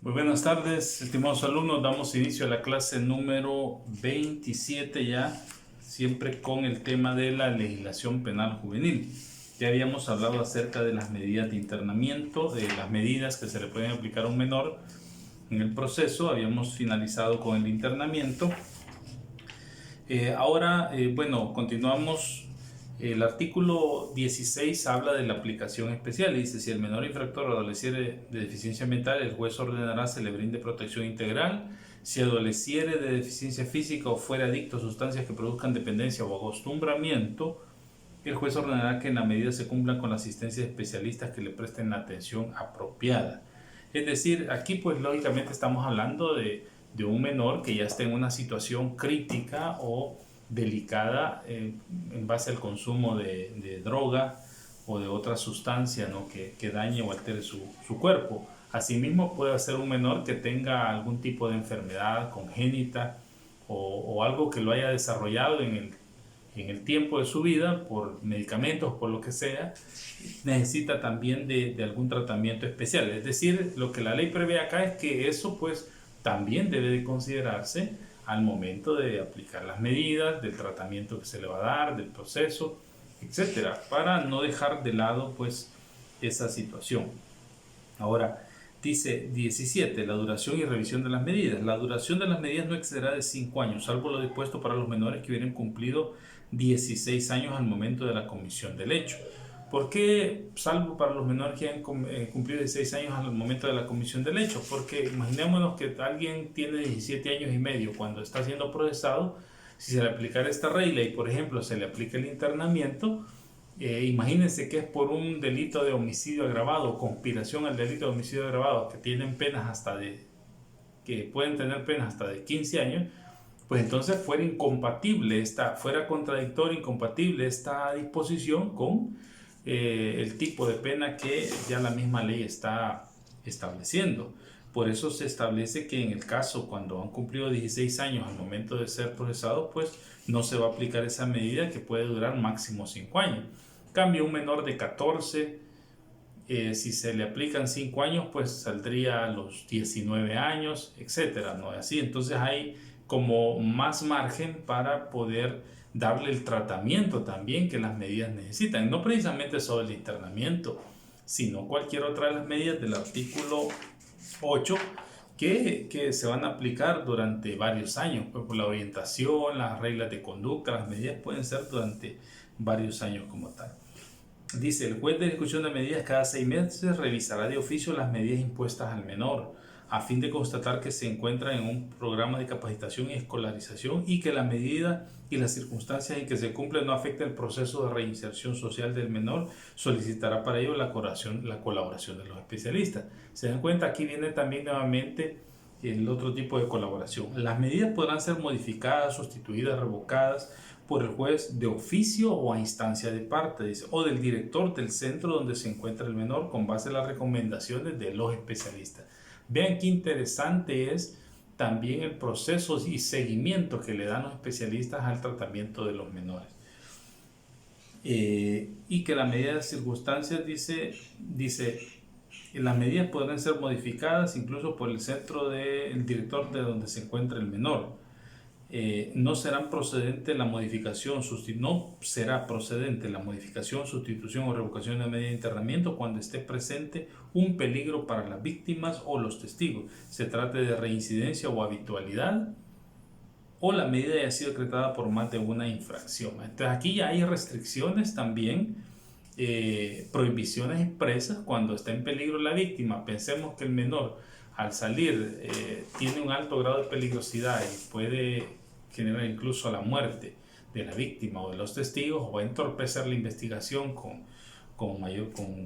Muy buenas tardes, estimados alumnos. Damos inicio a la clase número 27 ya, siempre con el tema de la legislación penal juvenil. Ya habíamos hablado acerca de las medidas de internamiento, de las medidas que se le pueden aplicar a un menor en el proceso. Habíamos finalizado con el internamiento. Ahora, continuamos. El artículo 16 habla de la aplicación especial. Dice: si el menor infractor adoleciere de deficiencia mental, el juez ordenará se le brinde protección integral. Si adoleciere de deficiencia física o fuere adicto a sustancias que produzcan dependencia o acostumbramiento, el juez ordenará que en la medida se cumplan con la asistencia de especialistas que le presten la atención apropiada. Es decir, aquí pues lógicamente estamos hablando de un menor que ya está en una situación crítica o delicada en base al consumo de droga o de otra sustancia, ¿no?, que dañe o altere su cuerpo. Asimismo, puede ser un menor que tenga algún tipo de enfermedad congénita o algo que lo haya desarrollado en el tiempo de su vida por medicamentos, por lo que sea, necesita también de algún tratamiento especial. Es decir, lo que la ley prevé acá es que eso pues también debe de considerarse al momento de aplicar las medidas, del tratamiento que se le va a dar, del proceso, etcétera, para no dejar de lado pues esa situación. Ahora, dice 17, la duración y revisión de las medidas. La duración de las medidas no excederá de 5 años, salvo lo dispuesto para los menores que hubieran cumplido 16 años al momento de la comisión del hecho. ¿Por qué salvo para los menores que han cumplido 16 años al momento de la comisión del hecho? Porque imaginémonos que alguien tiene 17 años y medio cuando está siendo procesado. Si se le aplicara esta regla y, por ejemplo, se le aplica el internamiento, imagínense que es por un delito de homicidio agravado, conspiración al delito de homicidio agravado, que tienen penas que pueden tener penas hasta de 15 años, pues entonces fuera contradictoria, incompatible esta disposición con el tipo de pena que ya la misma ley está estableciendo. Por eso se establece que en el caso cuando han cumplido 16 años al momento de ser procesados, pues no se va a aplicar esa medida que puede durar máximo 5 años. En cambio, un menor de 14, si se le aplican 5 años, pues saldría a los 19 años, etcétera, ¿no? Así, entonces hay como más margen para poder darle el tratamiento también que las medidas necesitan, no precisamente solo el internamiento, sino cualquier otra de las medidas del artículo 8 que se van a aplicar durante varios años, pues por la orientación, las reglas de conducta, las medidas pueden ser durante varios años como tal. Dice: el juez de ejecución de medidas cada 6 meses revisará de oficio las medidas impuestas al menor, a fin de constatar que se encuentra en un programa de capacitación y escolarización y que la medida y las circunstancias en que se cumple no afecta el proceso de reinserción social del menor. Solicitará para ello la colaboración de los especialistas. Se dan cuenta, aquí viene también nuevamente el otro tipo de colaboración. Las medidas podrán ser modificadas, sustituidas, revocadas por el juez de oficio o a instancia de parte, dice, o del director del centro donde se encuentra el menor con base en las recomendaciones de los especialistas. Vean qué interesante es también el proceso y seguimiento que le dan los especialistas al tratamiento de los menores. Y que la medida de circunstancias dice las medidas podrán ser modificadas incluso por el centro del director de donde se encuentra el menor. No será procedente la modificación, sustitución o revocación de medida de internamiento cuando esté presente un peligro para las víctimas o los testigos, se trate de reincidencia o habitualidad, o la medida haya sido decretada por más de una infracción. Entonces aquí ya hay restricciones también, prohibiciones expresas cuando está en peligro la víctima. Pensemos que el menor al salir tiene un alto grado de peligrosidad y puede generar incluso la muerte de la víctima o de los testigos, o entorpecer la investigación con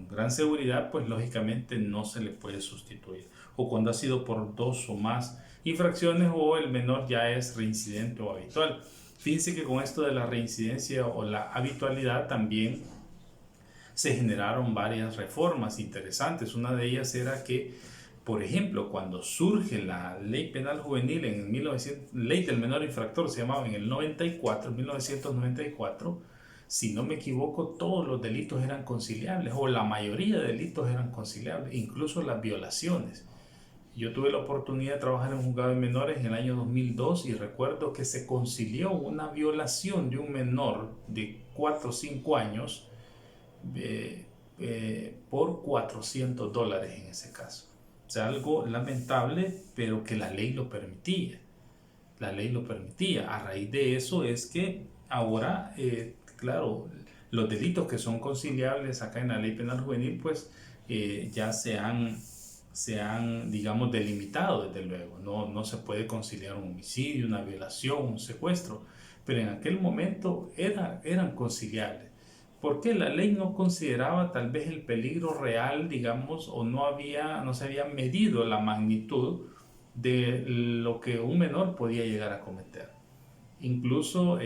gran seguridad, pues lógicamente no se le puede sustituir. O cuando ha sido por 2 o más infracciones o el menor ya es reincidente o habitual. Fíjense que con esto de la reincidencia o la habitualidad también se generaron varias reformas interesantes. Una de ellas era que, por ejemplo, cuando surge la ley penal juvenil en 1900, ley del menor infractor se llamaba en el 1994, si no me equivoco, todos los delitos eran conciliables, o la mayoría de delitos eran conciliables, incluso las violaciones. Yo tuve la oportunidad de trabajar en un juzgado de menores en el año 2002 y recuerdo que se concilió una violación de un menor de 4 o 5 años por $400 en ese caso. O sea, algo lamentable, pero que la ley lo permitía. La ley lo permitía. A raíz de eso es que ahora, claro, los delitos que son conciliables acá en la ley penal juvenil, pues ya se han, digamos, delimitado desde luego. No se puede conciliar un homicidio, una violación, un secuestro, pero en aquel momento eran conciliables. Porque la ley no consideraba tal vez el peligro real, digamos, o no se había medido la magnitud de lo que un menor podía llegar a cometer. Incluso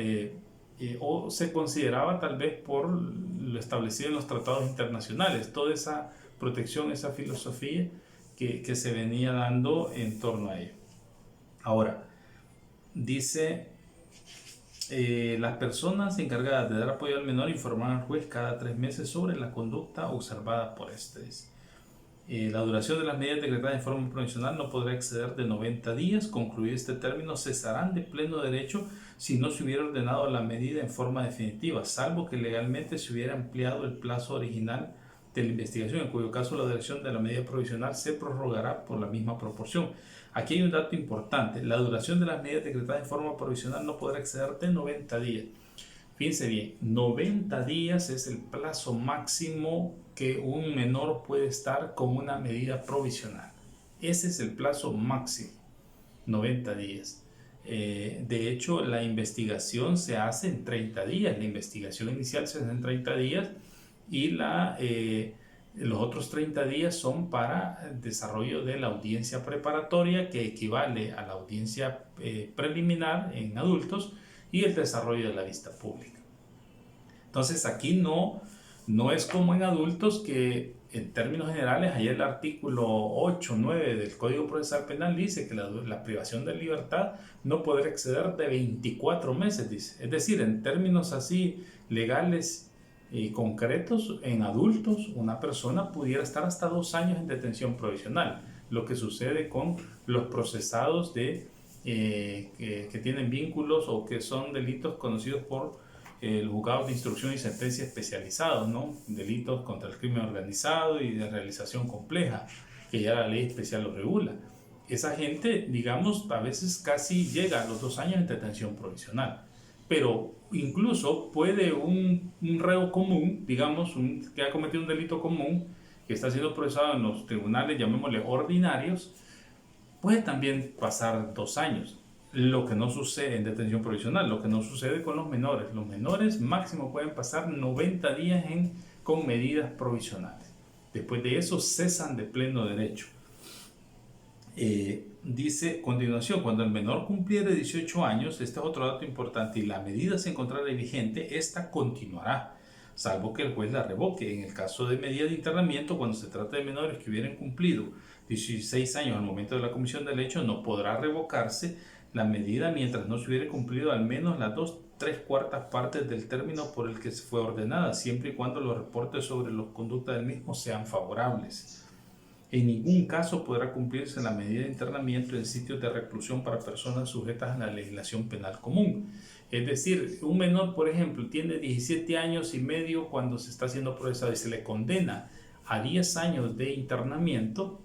o se consideraba tal vez por lo establecido en los tratados internacionales, toda esa protección, esa filosofía que se venía dando en torno a ello. Ahora, dice, las personas encargadas de dar apoyo al menor informarán al juez cada 3 meses sobre la conducta observada por este. La duración de las medidas decretadas en forma provisional no podrá exceder de 90 días. Concluido este término, cesarán de pleno derecho si no se hubiera ordenado la medida en forma definitiva, salvo que legalmente se hubiera ampliado el plazo original de la investigación, en cuyo caso la duración de la medida provisional se prorrogará por la misma proporción. Aquí hay un dato importante: la duración de las medidas decretadas en forma provisional no podrá exceder de 90 días. Fíjense bien, 90 días es el plazo máximo que un menor puede estar con una medida provisional. Ese es el plazo máximo, 90 días. De hecho, la investigación se hace en 30 días. La investigación inicial se hace en 30 días y los otros 30 días son para el desarrollo de la audiencia preparatoria, que equivale a la audiencia preliminar en adultos, y el desarrollo de la vista pública. Entonces aquí no es como en adultos, que en términos generales, ahí el artículo 8, 9 del Código Procesal Penal dice que la privación de libertad no podrá exceder de 24 meses, dice. Es decir, en términos así legales y concretos, en adultos una persona pudiera estar hasta 2 años en detención provisional, lo que sucede con los procesados que tienen vínculos o que son delitos conocidos por el juzgado de instrucción y sentencia especializados, ¿no? Delitos contra el crimen organizado y de realización compleja, que ya la ley especial lo regula. Esa gente, digamos, a veces casi llega a los 2 años en detención provisional. Pero incluso puede un reo común, digamos, que ha cometido un delito común, que está siendo procesado en los tribunales, llamémosle ordinarios, puede también pasar 2 años. Lo que no sucede en detención provisional, lo que no sucede con los menores. Los menores máximo pueden pasar 90 días con medidas provisionales. Después de eso cesan de pleno derecho. Dice, continuación, cuando el menor cumpliere 18 años, este es otro dato importante, y la medida se encontrará vigente, esta continuará, salvo que el juez la revoque. En el caso de medida de internamiento, cuando se trata de menores que hubieran cumplido 16 años al momento de la comisión del hecho, no podrá revocarse la medida mientras no se hubiera cumplido al menos las 2/3 partes del término por el que se fue ordenada, siempre y cuando los reportes sobre la conducta del mismo sean favorables. En ningún caso podrá cumplirse la medida de internamiento en sitios de reclusión para personas sujetas a la legislación penal común. Es decir, un menor, por ejemplo, tiene 17 años y medio cuando se está siendo procesado y se le condena a 10 años de internamiento,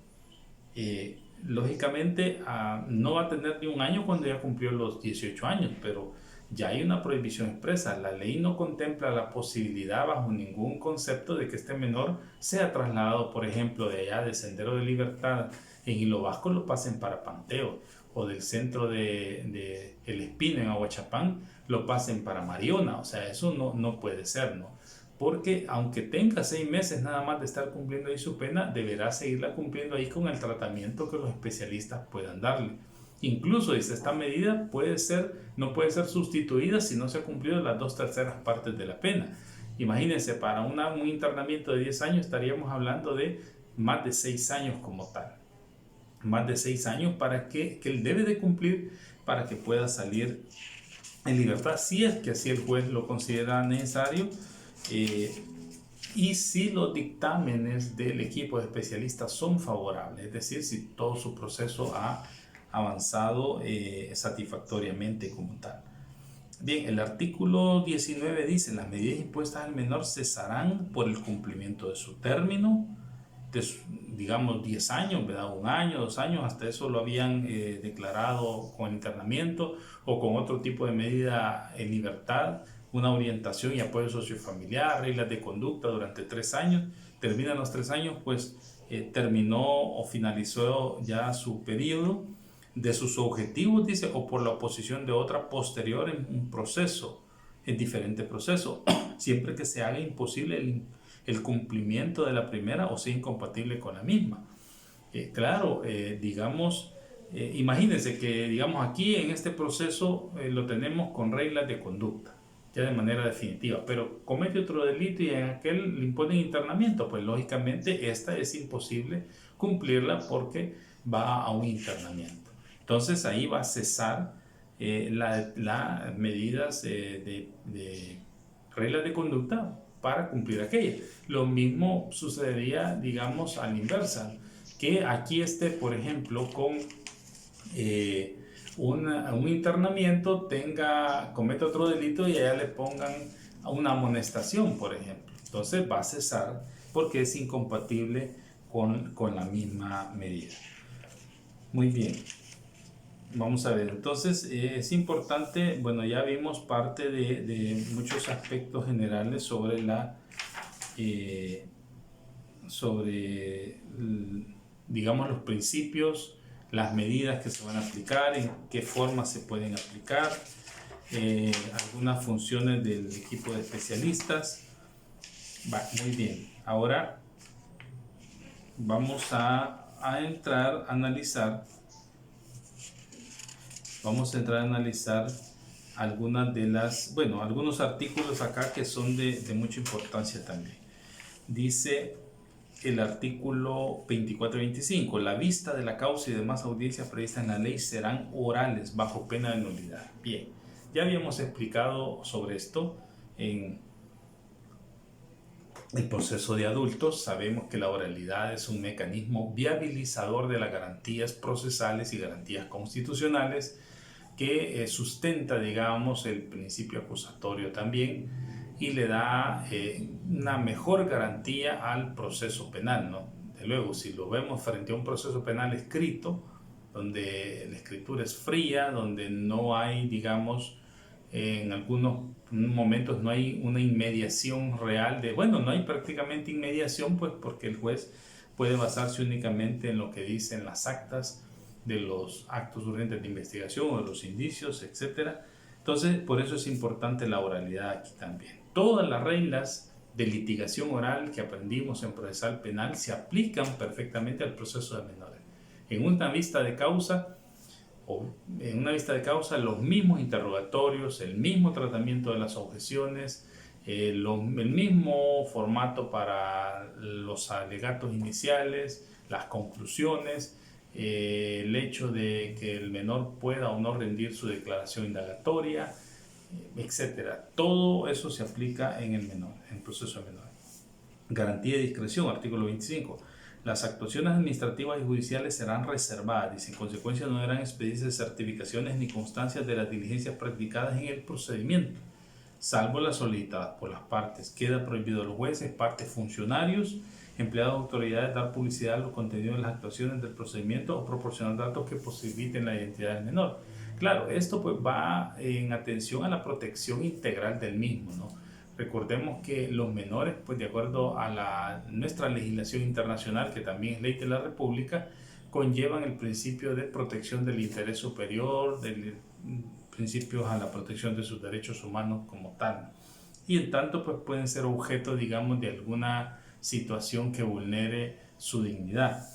lógicamente no va a tener ni un año cuando ya cumplió los 18 años, pero ya hay una prohibición expresa. La ley no contempla la posibilidad bajo ningún concepto de que este menor sea trasladado, por ejemplo, de allá de Sendero de Libertad en Hilo Vasco lo pasen para Panteo, o del centro de El Espino en Aguachapán lo pasen para Mariona. O sea, eso no puede ser, ¿no? Porque aunque tenga 6 meses nada más de estar cumpliendo ahí su pena, deberá seguirla cumpliendo ahí con el tratamiento que los especialistas puedan darle. Incluso, dice, esta medida no puede ser sustituida si no se ha cumplido las 2/3 partes de la pena. Imagínense, para un internamiento de 10 años estaríamos hablando de más de 6 años como tal. Más de 6 años que él debe de cumplir para que pueda salir en libertad, si es que así el juez lo considera necesario, y si los dictámenes del equipo de especialistas son favorables, es decir, si todo su proceso ha avanzado satisfactoriamente como tal. Bien, el artículo 19 dice: las medidas impuestas al menor cesarán por el cumplimiento de su término, digamos 10 años, ¿verdad? 1 año, 2 años, hasta eso lo habían declarado con internamiento o con otro tipo de medida en libertad, una orientación y apoyo sociofamiliar, reglas de conducta durante 3 años. Terminan los 3 años, pues terminó o finalizó ya su periodo de sus objetivos, dice, o por la oposición de otra posterior en un proceso, en diferente proceso, siempre que se haga imposible el cumplimiento de la primera o sea incompatible con la misma. Claro, digamos, imagínense que, digamos, aquí en este proceso lo tenemos con reglas de conducta, ya de manera definitiva, pero comete otro delito y en aquel le imponen internamiento, pues lógicamente esta es imposible cumplirla porque va a un internamiento. Entonces ahí va a cesar las medidas de reglas de conducta para cumplir aquella. Lo mismo sucedería, digamos, a la inversa, que aquí esté, por ejemplo, con un internamiento, cometa otro delito y allá le pongan una amonestación, por ejemplo. Entonces va a cesar porque es incompatible con la misma medida. Muy bien. Vamos a ver, entonces es importante, bueno, ya vimos parte de muchos aspectos generales sobre digamos, los principios, las medidas que se van a aplicar, en qué forma se pueden aplicar, algunas funciones del equipo de especialistas. Muy bien, ahora vamos a entrar a analizar. Vamos a entrar a analizar algunos artículos acá que son de mucha importancia también. Dice el artículo 24 y 25: la vista de la causa y demás audiencias previstas en la ley serán orales bajo pena de nulidad. Bien, ya habíamos explicado sobre esto en el proceso de adultos. Sabemos que la oralidad es un mecanismo viabilizador de las garantías procesales y garantías constitucionales que sustenta, digamos, el principio acusatorio también y le da una mejor garantía al proceso penal, ¿no? De luego, si lo vemos frente a un proceso penal escrito, donde la escritura es fría, donde no hay, digamos, en algunos momentos no hay una inmediación real no hay prácticamente inmediación, pues porque el juez puede basarse únicamente en lo que dicen las actas de los actos urgentes de investigación o de los indicios, etc. Entonces, por eso es importante la oralidad aquí también. Todas las reglas de litigación oral que aprendimos en procesal penal se aplican perfectamente al proceso de menores. En una vista de causa, los mismos interrogatorios, el mismo tratamiento de las objeciones, el mismo formato para los alegatos iniciales, las conclusiones, el hecho de que el menor pueda o no rendir su declaración indagatoria, etcétera. Todo eso se aplica en el proceso de menor. Garantía de discreción, artículo 25. Las actuaciones administrativas y judiciales serán reservadas y en consecuencia no deberán expedirse certificaciones ni constancias de las diligencias practicadas en el procedimiento, salvo las solicitadas por las partes. Queda prohibido a los jueces, partes, funcionarios, empleados de autoridades dar publicidad a los contenidos de las actuaciones del procedimiento o proporcionar datos que posibiliten la identidad del menor. Claro, esto pues va en atención a la protección integral del mismo, ¿no? Recordemos que los menores, pues de acuerdo a nuestra legislación internacional, que también es ley de la República, conllevan el principio de protección del interés superior, del principios a la protección de sus derechos humanos como tal. Y en tanto, pues pueden ser objeto, digamos, de alguna situación que vulnere su dignidad.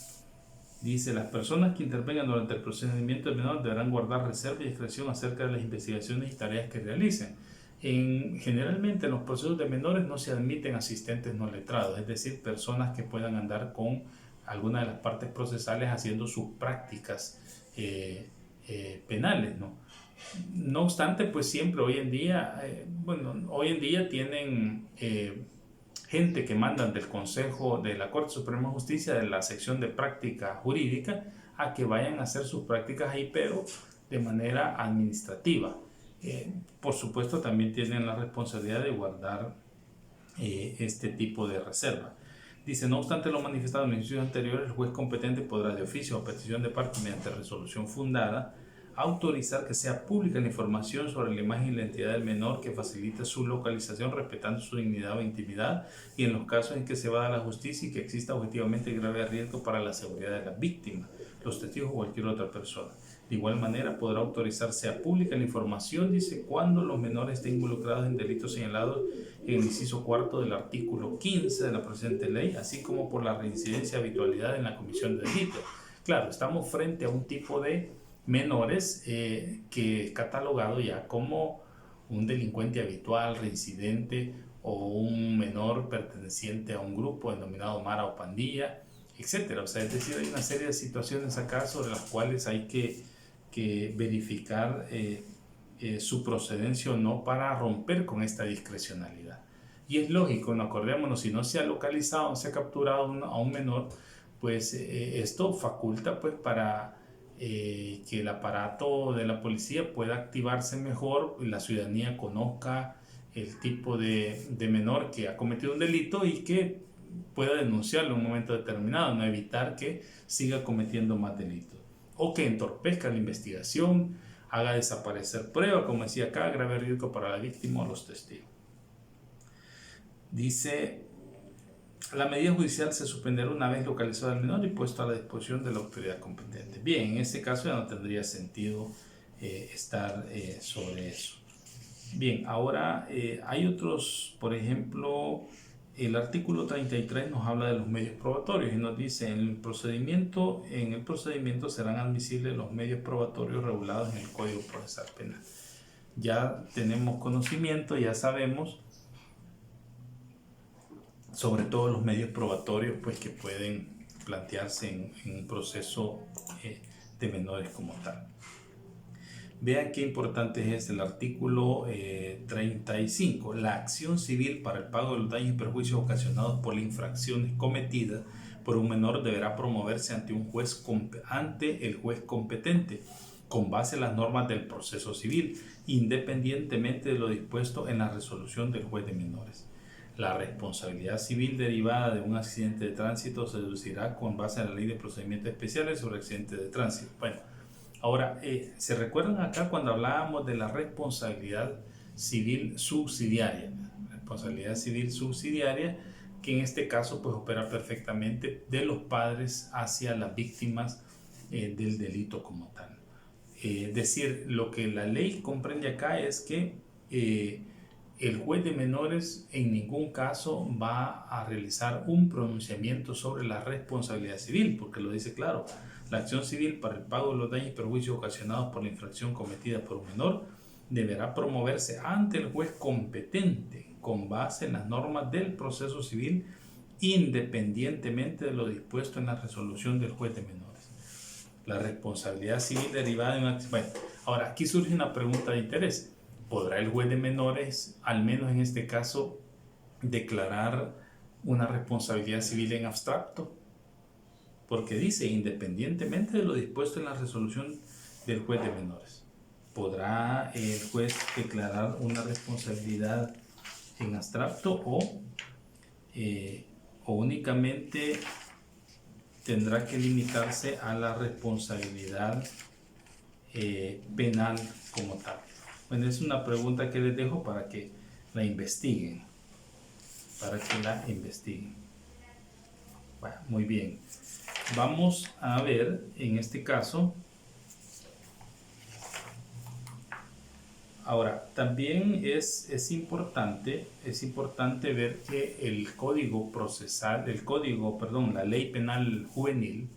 Dice: las personas que intervengan durante el procedimiento del menor deberán guardar reserva y discreción acerca de las investigaciones y tareas que realicen. Generalmente en los procesos de menores no se admiten asistentes no letrados, es decir, personas que puedan andar con alguna de las partes procesales haciendo sus prácticas penales, ¿no? No obstante, pues siempre hoy en día tienen gente que mandan del Consejo de la Corte Suprema de Justicia, de la sección de práctica jurídica, a que vayan a hacer sus prácticas ahí, pero de manera administrativa. Por supuesto, también tienen la responsabilidad de guardar este tipo de reserva. Dice, no obstante lo manifestado en el ejercicio anterior, el juez competente podrá de oficio o petición de parte mediante resolución fundada autorizar que sea pública la información sobre la imagen y la identidad del menor que facilite su localización respetando su dignidad o intimidad y en los casos en que se vada a la justicia y que exista objetivamente grave riesgo para la seguridad de la víctima, los testigos o cualquier otra persona. De igual manera, podrá autorizar sea pública la información, dice, cuando los menores estén involucrados en delitos señalados en el inciso cuarto del artículo 15 de la presente ley, así como por la reincidencia y habitualidad en la comisión de delitos. Claro, estamos frente a un tipo de menores que es catalogado ya como un delincuente habitual, reincidente o un menor perteneciente a un grupo denominado mara o pandilla, etcétera. O sea, es decir, hay una serie de situaciones acá sobre las cuales hay que verificar su procedencia o no para romper con esta discrecionalidad. Y es lógico, no acordémonos, si no se ha localizado, no se ha capturado a un menor, pues esto faculta pues para que el aparato de la policía pueda activarse mejor, la ciudadanía conozca el tipo de menor que ha cometido un delito y que pueda denunciarlo en un momento determinado, no evitar que siga cometiendo más delitos o que entorpezca la investigación, haga desaparecer pruebas, como decía acá, grave riesgo para la víctima o los testigos. Dice, la medida judicial se suspenderá una vez localizado al menor y puesto a la disposición de la autoridad competente. Bien, en este caso ya no tendría sentido estar sobre eso. Bien, ahora hay otros, por ejemplo, el artículo 33 nos habla de los medios probatorios y nos dice, en el procedimiento serán admisibles los medios probatorios regulados en el Código Procesal Penal. Ya tenemos conocimiento, ya sabemos sobre todo los medios probatorios pues, que pueden plantearse en un proceso de menores como tal. Vean qué importante es el artículo 35. La acción civil para el pago de los daños y perjuicios ocasionados por las infracciones cometidas por un menor deberá promoverse ante el juez competente con base en las normas del proceso civil, independientemente de lo dispuesto en la resolución del juez de menores. La responsabilidad civil derivada de un accidente de tránsito se deducirá con base en la Ley de Procedimientos Especiales sobre accidentes de tránsito. Bueno, ahora, ¿se recuerdan acá cuando hablábamos de la responsabilidad civil subsidiaria? Responsabilidad civil subsidiaria, que en este caso pues opera perfectamente de los padres hacia las víctimas del delito como tal. Es decir, lo que la ley comprende acá es que el juez de menores en ningún caso va a realizar un pronunciamiento sobre la responsabilidad civil, porque lo dice claro, la acción civil para el pago de los daños y perjuicios ocasionados por la infracción cometida por un menor deberá promoverse ante el juez competente con base en las normas del proceso civil, independientemente de lo dispuesto en la resolución del juez de menores. La responsabilidad civil derivada de un accidente. Bueno, ahora aquí surge una pregunta de interés. ¿Podrá el juez de menores, al menos en este caso, declarar una responsabilidad civil en abstracto? Porque dice, independientemente de lo dispuesto en la resolución del juez de menores, ¿podrá el juez declarar una responsabilidad en abstracto o únicamente tendrá que limitarse a la responsabilidad penal como tal? Bueno, es una pregunta que les dejo para que la investiguen. Bueno, muy bien. Vamos a ver en este caso. Ahora, también es importante ver que la ley penal juvenil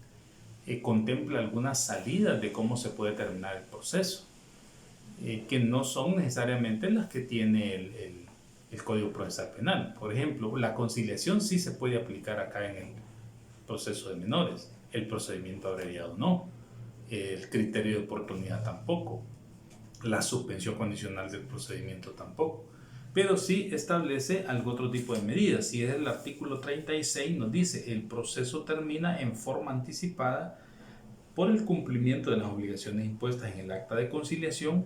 contempla algunas salidas de cómo se puede terminar el proceso, que no son necesariamente las que tiene el Código Procesal Penal. Por ejemplo, la conciliación sí se puede aplicar acá en el proceso de menores, el procedimiento abreviado no, el criterio de oportunidad tampoco, la suspensión condicional del procedimiento tampoco. pero sí establece algún otro tipo de medidas. Si es el artículo 36, nos dice el proceso termina en forma anticipada por el cumplimiento de las obligaciones impuestas en el acta de conciliación,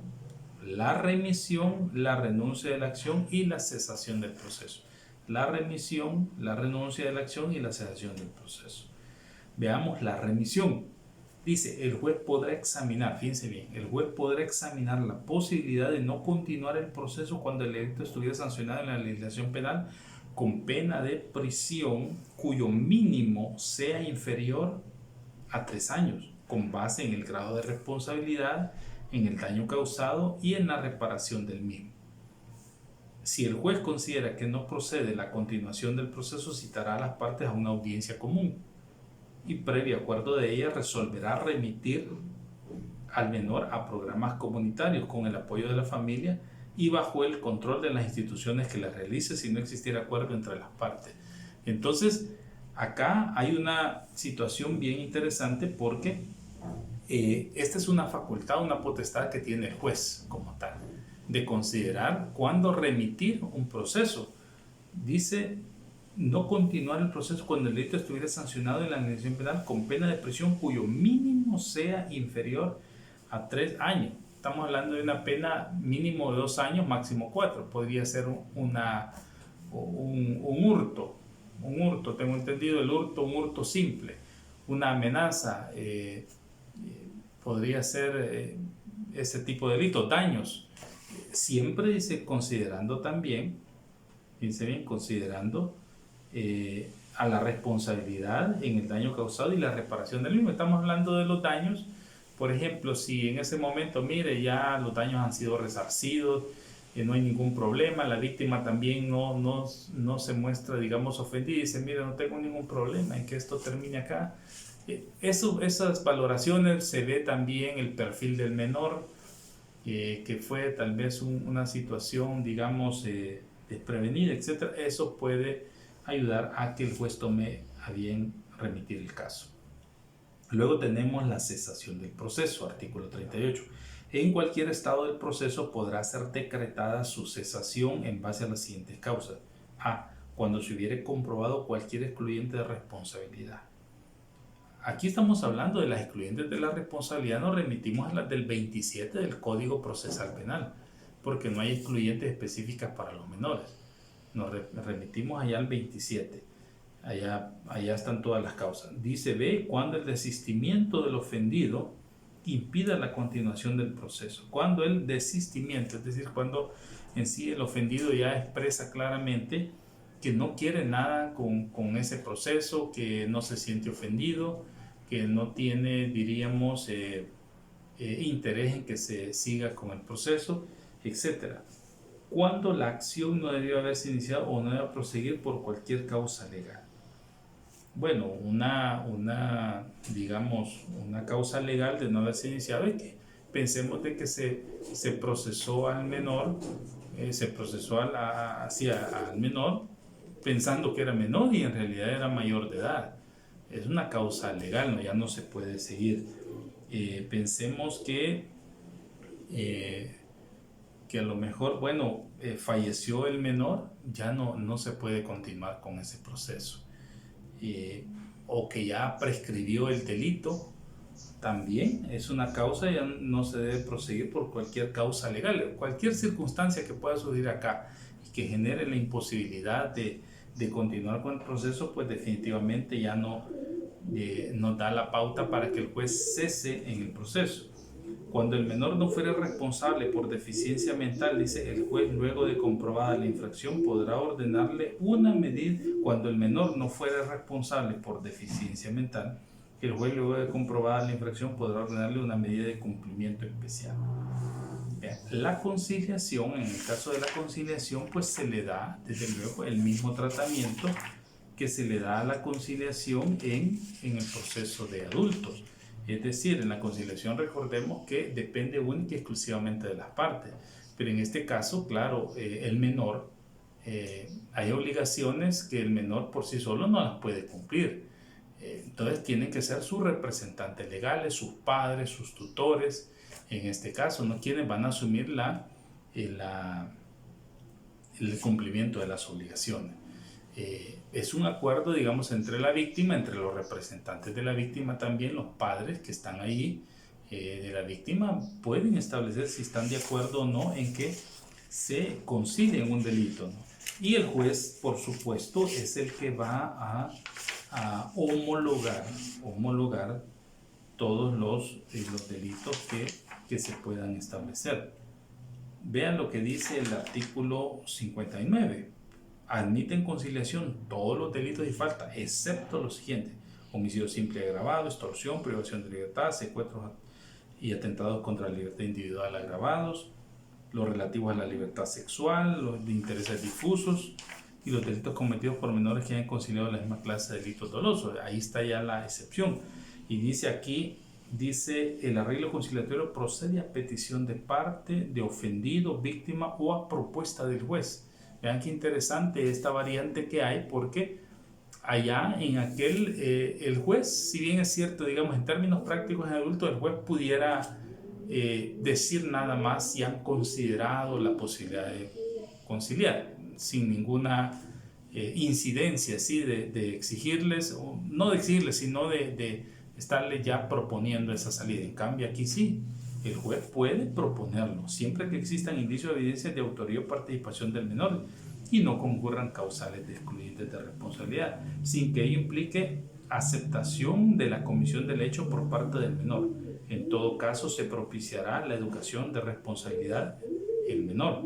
la remisión, la renuncia de la acción y la cesación del proceso. La remisión, la renuncia de la acción y la cesación del proceso. Veamos la remisión. Dice, el juez podrá examinar, fíjense bien, el juez podrá examinar la posibilidad de no continuar el proceso cuando el delito estuviera sancionado en la legislación penal con pena de prisión cuyo mínimo sea inferior a 3 años, con base en el grado de responsabilidad, en el daño causado y en la reparación del mismo. Si el juez considera que no procede la continuación del proceso, citará a las partes a una audiencia común y previo acuerdo de ella resolverá remitir al menor a programas comunitarios con el apoyo de la familia y bajo el control de las instituciones que las realice si no existiera acuerdo entre las partes. Entonces, acá hay una situación bien interesante porque esta es una facultad, una potestad que tiene el juez como tal, de considerar cuándo remitir un proceso. Dice, no continuar el proceso cuando el delito estuviera sancionado en la legislación penal con pena de prisión cuyo mínimo sea inferior a 3 años. Estamos hablando de una pena mínimo de 2 años, máximo 4. Podría ser un hurto. Un hurto, tengo entendido, el hurto, un hurto simple. Una amenaza, podría ser ese tipo de delito, daños. Siempre dice, considerando también, fíjense bien, considerando a la responsabilidad en el daño causado y la reparación del mismo. Estamos hablando de los daños, por ejemplo, si en ese momento, mire, ya los daños han sido resarcidos, no hay ningún problema, la víctima también no se muestra, digamos, ofendida y dice, mire, no tengo ningún problema en que esto termine acá. Esas valoraciones se ve también el perfil del menor, que fue tal vez una situación, digamos, desprevenida, etc. Eso puede ayudar a que el juez tome a bien remitir el caso. Luego tenemos la cesación del proceso, artículo 38. En cualquier estado del proceso podrá ser decretada su cesación en base a las siguientes causas. A. Cuando se hubiere comprobado cualquier excluyente de responsabilidad. Aquí estamos hablando de las excluyentes de la responsabilidad, nos remitimos a las del 27 del Código Procesal Penal, porque no hay excluyentes específicas para los menores. Nos remitimos allá al 27, allá están todas las causas. Dice B, cuando el desistimiento del ofendido impida la continuación del proceso. Cuando el desistimiento, es decir, cuando en sí el ofendido ya expresa claramente que no quiere nada con ese proceso, que no se siente ofendido, que no tiene, diríamos, interés en que se siga con el proceso, etc. Cuando la acción no debió haberse iniciado o no debe proseguir por cualquier causa legal. Bueno, digamos, una causa legal de no haberse iniciado es que pensemos de que se procesó al menor, al menor pensando que era menor y en realidad era mayor de edad. Es una causa legal, ¿no? Ya no se puede seguir. Pensemos que a lo mejor, falleció el menor, ya no se puede continuar con ese proceso. O que ya prescribió el delito, también es una causa, ya no se debe proseguir por cualquier causa legal. Cualquier circunstancia que pueda surgir acá y que genere la imposibilidad de continuar con el proceso, pues definitivamente ya no da la pauta para que el juez cese en el proceso. Cuando el menor no fuera responsable por deficiencia mental, dice el juez, luego de comprobada la infracción, podrá ordenarle una medida. Cuando el menor no fuera responsable por deficiencia mental, el juez, luego de comprobada la infracción, podrá ordenarle una medida de cumplimiento especial. La conciliación, en el caso de la conciliación, pues se le da, desde luego, el mismo tratamiento que se le da a la conciliación en el proceso de adultos. Es decir, en la conciliación recordemos que depende única y exclusivamente de las partes, pero en este caso, claro, el menor, hay obligaciones que el menor por sí solo no las puede cumplir. Entonces tienen que ser sus representantes legales, sus padres, sus tutores, en este caso, ¿no? Quienes van a asumir el cumplimiento de las obligaciones. Es un acuerdo, digamos, entre la víctima, entre los representantes de la víctima también, los padres que están ahí de la víctima, pueden establecer si están de acuerdo o no en que se concilie un delito, ¿no? Y el juez, por supuesto, es el que va a homologar todos los delitos que se puedan establecer. Vean lo que dice el artículo 59. Admiten conciliación todos los delitos y faltas, excepto los siguientes: homicidio simple y agravado, extorsión, privación de libertad, secuestros y atentados contra la libertad individual agravados, los relativos a la libertad sexual, los de intereses difusos y los delitos cometidos por menores que hayan conciliado la misma clase de delitos dolosos. Ahí está ya la excepción. Y dice aquí, el arreglo conciliatorio procede a petición de parte, de ofendido, víctima o a propuesta del juez. Vean qué interesante esta variante que hay, porque allá en aquel, el juez, si bien es cierto, digamos, en términos prácticos en adulto, el juez pudiera decir nada más si han considerado la posibilidad de conciliar, sin ninguna incidencia, ¿sí? de exigirles, o no de exigirles, sino de estarle ya proponiendo esa salida. En cambio, aquí sí, el juez puede proponerlo, siempre que existan indicios de evidencia de autoría o participación del menor y no concurran causales de excluyentes de responsabilidad, sin que ello implique aceptación de la comisión del hecho por parte del menor. En todo caso, se propiciará la educación de responsabilidad del menor.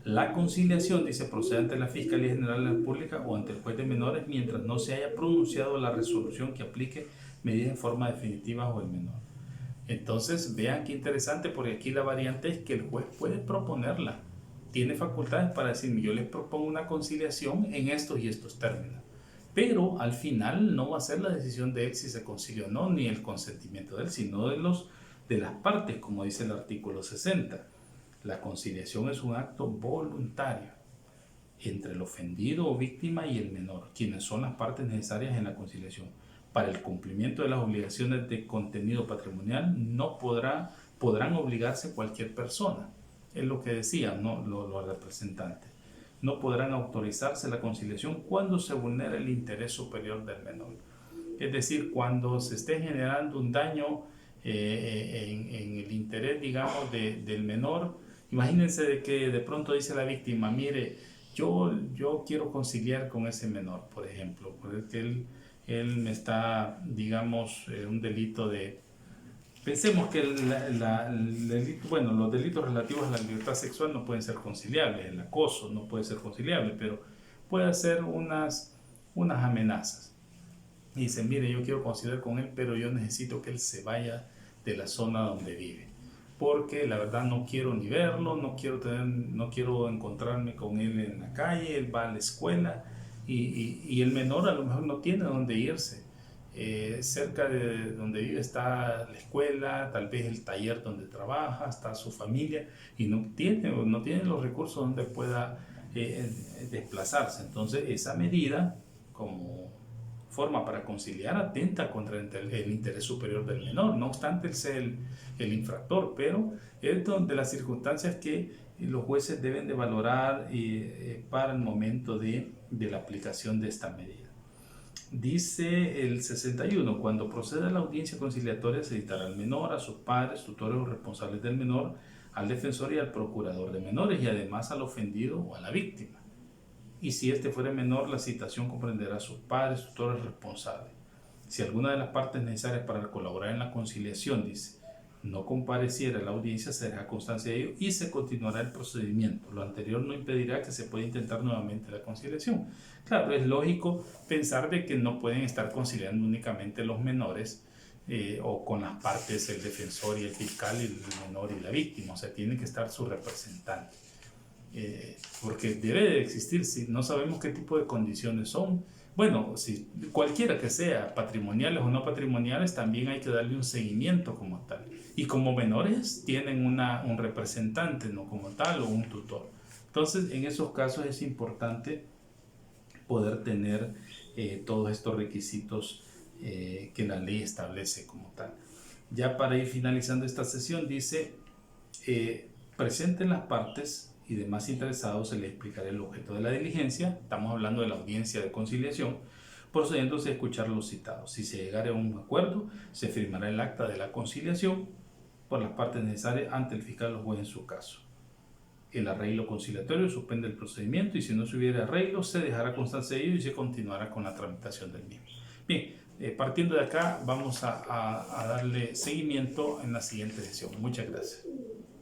La conciliación, dice, procede ante la Fiscalía General de la República o ante el juez de menores mientras no se haya pronunciado la resolución que aplique medidas en forma definitiva o el menor. Entonces, vean qué interesante, porque aquí la variante es que el juez puede proponerla. Tiene facultades para decir: yo les propongo una conciliación en estos y estos términos. Pero al final no va a ser la decisión de él si se concilia o no, ni el consentimiento de él, sino de las partes, como dice el artículo 60. La conciliación es un acto voluntario entre el ofendido o víctima y el menor, quienes son las partes necesarias en la conciliación. Para el cumplimiento de las obligaciones de contenido patrimonial no podrán obligarse cualquier persona. Es lo que decían, ¿no? los representantes. No podrán autorizarse la conciliación cuando se vulnera el interés superior del menor. Es decir, cuando se esté generando un daño en el interés, digamos, del menor. Imagínense de que de pronto dice la víctima: mire, yo quiero conciliar con ese menor, por ejemplo, porque él me está, digamos, un delito de... Pensemos que el delito, bueno, los delitos relativos a la libertad sexual no pueden ser conciliables, el acoso no puede ser conciliable, pero puede hacer unas amenazas. Y dice: mire, yo quiero conciliar con él, pero yo necesito que él se vaya de la zona donde vive, porque la verdad no quiero ni verlo, no quiero encontrarme con él en la calle, él va a la escuela y el menor a lo mejor no tiene dónde irse. Cerca de donde vive está la escuela, tal vez el taller donde trabaja, está su familia y no tiene los recursos donde pueda desplazarse. Entonces esa medida, como forma para conciliar, atenta contra el interés superior del menor, no obstante él sea el infractor, pero es de las circunstancias que los jueces deben de valorar para el momento de la aplicación de esta medida. Dice el 61, cuando proceda la audiencia conciliatoria se citará al menor, a sus padres, tutores o responsables del menor, al defensor y al procurador de menores y además al ofendido o a la víctima. Y si este fuera menor, la citación comprenderá a sus padres, tutores, responsables. Si alguna de las partes necesarias para colaborar en la conciliación, dice, no compareciera a la audiencia, se deja constancia de ello y se continuará el procedimiento. Lo anterior no impedirá que se pueda intentar nuevamente la conciliación. Claro, es lógico pensar de que no pueden estar conciliando únicamente los menores o con las partes, el defensor y el fiscal, y el menor y la víctima. O sea, tiene que estar su representante. Porque debe de existir, si no sabemos qué tipo de condiciones son, bueno, si cualquiera que sea, patrimoniales o no patrimoniales, también hay que darle un seguimiento como tal. Y como menores tienen un representante, no como tal, o un tutor. Entonces, en esos casos es importante poder tener todos estos requisitos que la ley establece como tal. Ya para ir finalizando esta sesión, dice, presenten las partes y demás interesados se les explicará el objeto de la diligencia. Estamos hablando de la audiencia de conciliación, procediéndose a escuchar los citados. Si se llegara a un acuerdo, se firmará el acta de la conciliación por las partes necesarias ante el fiscal o juez en su caso. El arreglo conciliatorio suspende el procedimiento y si no se hubiera arreglo, se dejará constancia de ello y se continuará con la tramitación del mismo. Bien, partiendo de acá, vamos a darle seguimiento en la siguiente sesión. Muchas gracias.